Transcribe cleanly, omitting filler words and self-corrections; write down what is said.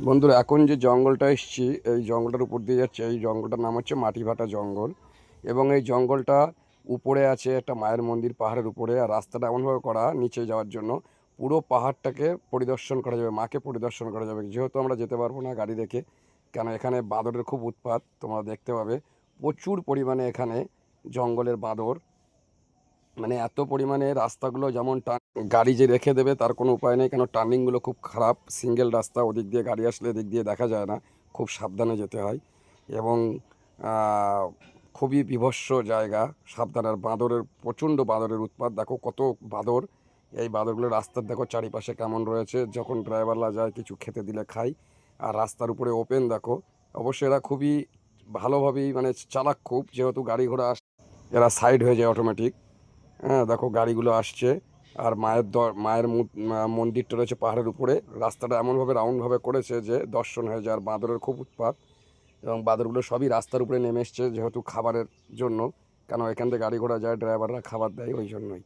বন্ধুরা, এখন যে জঙ্গলটা এসছি, এই জঙ্গলটার উপর দিয়ে যাচ্ছে। এই জঙ্গলটার নাম হচ্ছে মাটিভাটা জঙ্গল। এবং এই জঙ্গলটা উপরে আছে একটা মায়ের মন্দির পাহাড়ের উপরে। আর রাস্তাটা এমনভাবে করা নিচে যাওয়ার জন্য, পুরো পাহাড়টাকে পরিদর্শন করা যাবে, মাকে পরিদর্শন করা যাবে। যেহেতু আমরা যেতে পারবো না গাড়ি রেখে, কেন এখানে বাঁদরের খুব উৎপাত, তোমরা দেখতে পাবে প্রচুর পরিমাণে এখানে জঙ্গলের বাঁদর। মানে এত পরিমাণে রাস্তাগুলো যেমন গাড়ি যে রেখে দেবে তার কোনো উপায় নেই, কেন টার্নিংগুলো খুব খারাপ, সিঙ্গেল রাস্তা, ওদিক দিয়ে গাড়ি আসলে এদিক দিয়ে দেখা যায় না, খুব সাবধানে যেতে হয়। এবং আহ, খুবই বিভৎস জায়গা, সাবধানে। আর বাঁদরের প্রচণ্ড বাঁদরের উৎপাত, দেখো কত বাঁদর। এই বাঁদরগুলো রাস্তার দেখো চারিপাশে কেমন রয়েছে, যখন ড্রাইভাররা যায় কিছু খেতে দিলে খায়। আর রাস্তার উপরে ওপেন দেখো। অবশ্যই এরা খুবই ভালোভাবেই মানে চালাক খুব, যেহেতু গাড়ি ঘোড়া এরা সাইড হয়ে যায় অটোমেটিক। হ্যাঁ, দেখো গাড়িগুলো আসছে। আর মায়ের মন্দিরটা রয়েছে পাহাড়ের উপরে। রাস্তাটা এমনভাবে রাউন্ডভাবে করেছে যে দর্শন হয়ে যায়। আর বাঁদরের খুব উৎপাত, এবং বাঁদরগুলো সবই রাস্তার উপরে নেমে এসছে যেহেতু খাবারের জন্য, কেন এখান থেকে গাড়ি ঘোড়া যায়, ড্রাইভাররা খাবার দেয় ওই জন্যই।